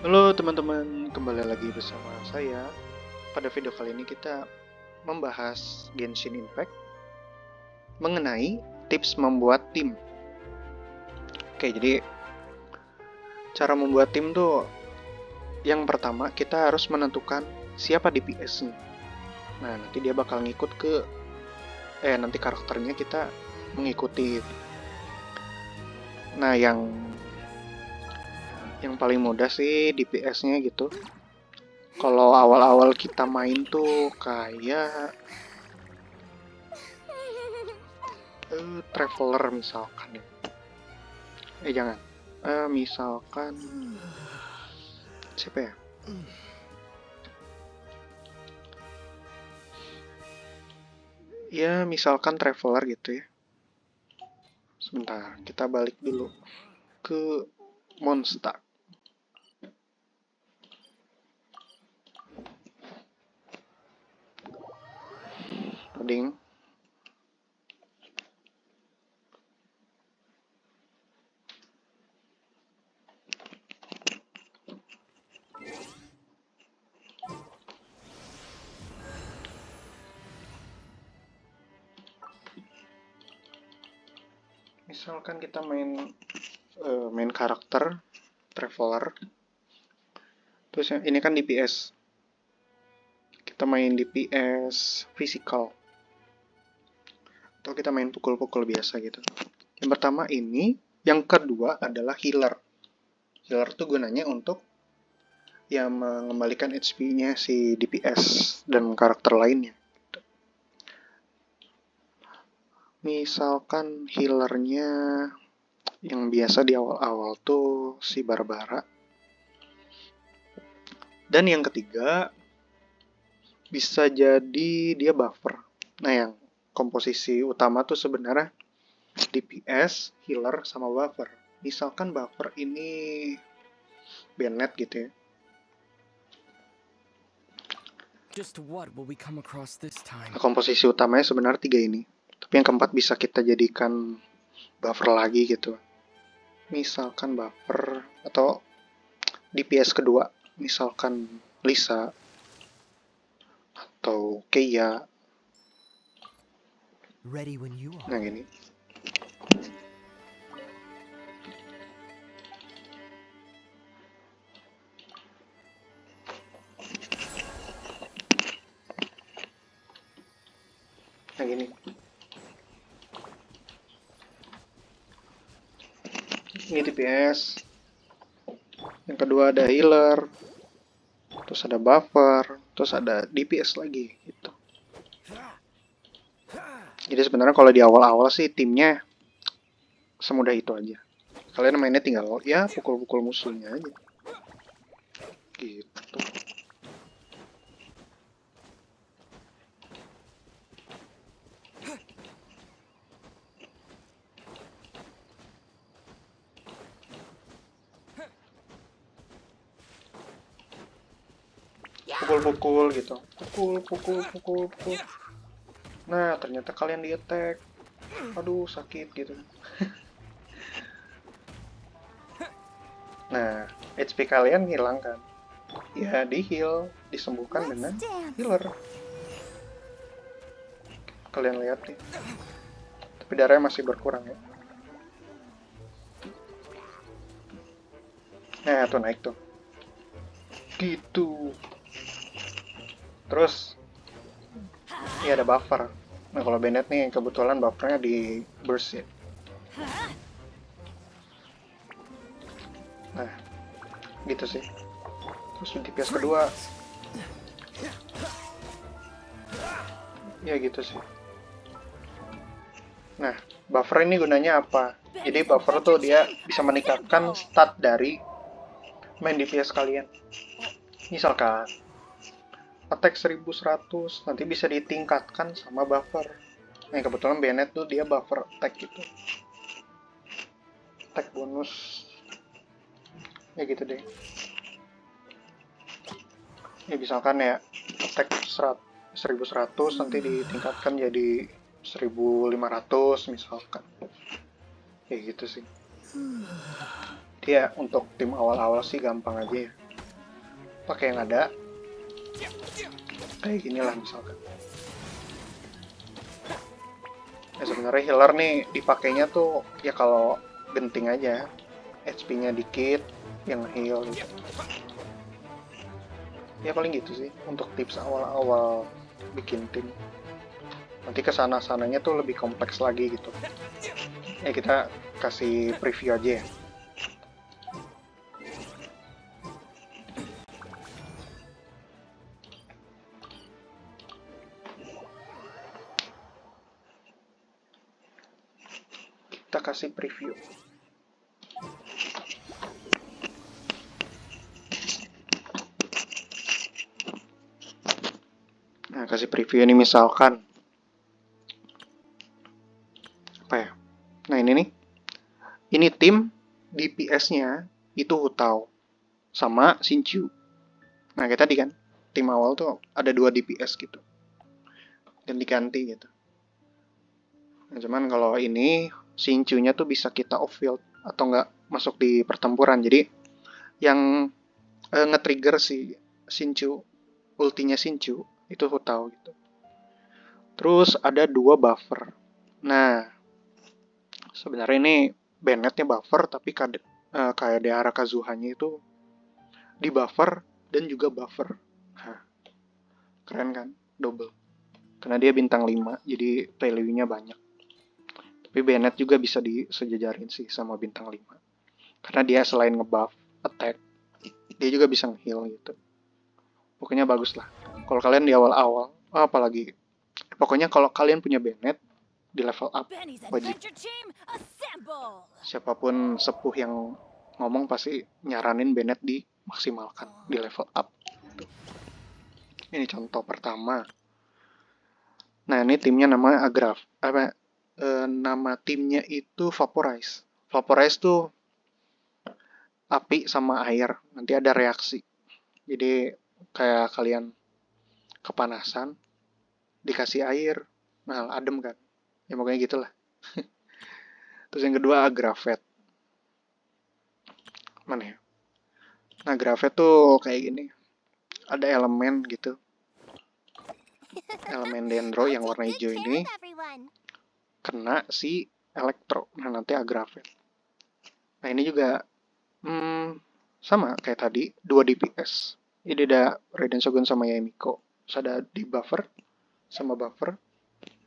Halo teman-teman, kembali lagi bersama saya. Pada video kali ini kita membahas Genshin Impact mengenai tips membuat tim. Oke, jadi cara membuat tim tuh yang pertama kita harus menentukan siapa DPS-nya. Nah, nanti dia bakal ngikut ke nanti karakternya kita mengikuti. Nah, yang paling mudah sih DPS-nya gitu. Kalau awal-awal kita main tuh kayak traveler misalkan ya. Jangan. Misalkan siapa ya? Ya, misalkan traveler gitu ya. Sebentar, kita balik dulu ke Mondstadt. Loading. Misalkan kita main karakter traveler. Terus ini kan DPS. Kita main DPS physical. Atau kita main pukul-pukul biasa gitu. Yang pertama ini, yang kedua adalah healer. Healer tuh gunanya untuk ya mengembalikan HP-nya si DPS dan karakter lainnya. Misalkan healernya yang biasa di awal-awal tuh si Barbara. Dan yang ketiga bisa jadi dia buffer. Nah, yang komposisi utama tuh sebenarnya DPS, healer, sama buffer. Misalkan buffer ini Bennett gitu ya. Nah, komposisi utamanya sebenarnya 3 ini. Tapi yang keempat bisa kita jadikan buffer lagi gitu. Misalkan buffer atau DPS kedua. Misalkan Lisa atau Keia. Nah gini. Nah gini. Ini DPS. Yang kedua ada healer. Terus ada buffer. Terus ada DPS lagi gitu. Jadi sebenarnya kalau di awal-awal sih timnya semudah itu aja. Kalian mainnya tinggal ya pukul-pukul musuhnya aja. Gitu. Pukul-pukul gitu. Pukul. Nah, ternyata kalian di-attack. Aduh, sakit gitu. Nah, HP kalian hilang kan? Ya, di-heal, disembuhkan dengan healer. Kalian lihat nih. Tapi darahnya masih berkurang ya. Nah, tuh naik tuh. Gitu. Terus ini ada buffer. Nah, kalau Bennett nih kebetulan buffernya di burst ya. Nah, gitu sih. Terus di DPS kedua. Ya gitu sih. Nah, buffer ini gunanya apa? Jadi buffer tuh dia bisa meningkatkan stat dari main DPS kalian. Misalkan attack 1100 nanti bisa ditingkatkan sama buffer. Nah, kebetulan Bennett tuh dia buffer attack gitu. Attack bonus. Ya gitu deh. Ya misalkan ya attack 1100 nanti ditingkatkan jadi 1500 misalkan. Ya gitu sih. Dia untuk tim awal-awal sih gampang aja ya. pakai yang ada kayak inilah misalkan. Ya sebenarnya healer nih dipakainya tuh ya kalau genting aja, HP-nya dikit yang heal gitu. Ya paling gitu sih untuk tips awal-awal bikin tim. Nanti kesana-sananya tuh lebih kompleks lagi gitu. Ya kita kasih preview aja ya. Kita kasih preview. Nah, kasih preview ini misalkan apa ya? Nah, ini nih. Ini tim DPS-nya itu Hutao sama Xinqiu. Nah, kayak tadi kan, tim awal tuh ada 2 DPS gitu. Ganti-ganti gitu. Nah, cuman kalau ini Xinqiu-nya tuh bisa kita off-field atau nggak masuk di pertempuran. Jadi yang nge-trigger si Xinqiu, ultinya Xinqiu itu Hutao gitu. Terus ada 2 buffer. Nah, sebenarnya ini Bennett-nya buffer tapi kayak Deara Kazuhanya itu di buffer dan juga buffer. Nah, keren kan? Double. Karena dia bintang 5, jadi value-nya banyak. Tapi Bennett juga bisa disejajarin sih sama bintang 5. Karena dia selain ngebuff attack, dia juga bisa nge-heal gitu. Pokoknya bagus lah. Kalau kalian di awal-awal, apalagi pokoknya kalau kalian punya Bennett di level up wajib. Siapapun sepuh yang ngomong pasti nyaranin Bennett dimaksimalkan di level up. Ini contoh pertama. Nah, ini timnya namanya Agraf. Nama timnya itu Vaporize. Vaporize tuh api sama air. Nanti ada reaksi. Jadi kayak kalian kepanasan, dikasih air, nah adem kan. Ya pokoknya gitulah. Terus yang kedua Agravet. Mana ya? Nah, Agravet tuh kayak gini. Ada elemen gitu. Elemen dendro yang warna hijau ini kena si elektro. Nah, nanti Agravet. Nah, ini juga sama kayak tadi, 2 DPS. Ini ada Raiden Shogun sama Yamiko. Terus ada di buffer sama buffer.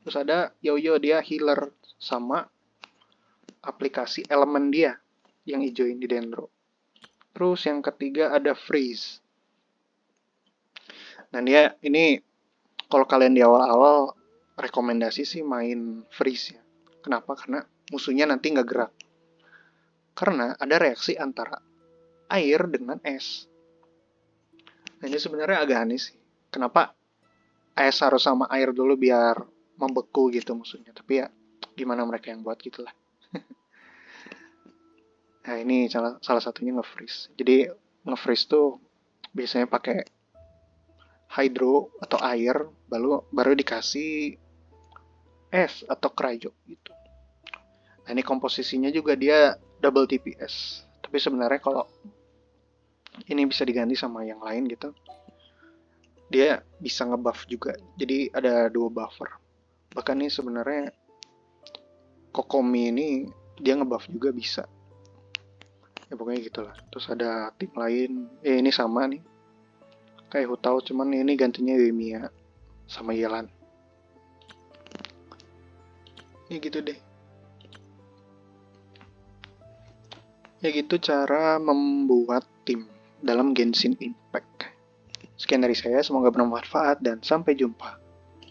Terus ada Yoyo, dia healer sama aplikasi elemen dia yang hijau ini dendro. Terus yang ketiga ada freeze. Nah, dia ini kalau kalian di awal-awal rekomendasi sih main freeze ya. Kenapa? Karena musuhnya nanti nggak gerak. Karena ada reaksi antara air dengan es. Nah, ini sebenarnya agak aneh sih. Kenapa es harus sama air dulu biar membeku gitu musuhnya. Tapi ya gimana mereka yang buat gitulah. Nah, ini salah satunya nge-freeze. Jadi nge-freeze tuh biasanya pakai hydro atau air, baru dikasih es atau cryo gitu. Nah, ini komposisinya juga dia double DPS. Tapi sebenarnya kalau ini bisa diganti sama yang lain gitu, dia bisa ngebuff juga. Jadi ada 2 buffer. Bahkan nih sebenarnya Kokomi ini dia ngebuff juga bisa. Ya pokoknya gitulah. Terus ada tim lain, ini sama nih. Kayak Hutao, cuman ini gantinya Yoimiya sama Yelan. Ya gitu deh. Ya gitu cara membuat tim dalam Genshin Impact. Sekian dari saya, semoga bermanfaat dan sampai jumpa.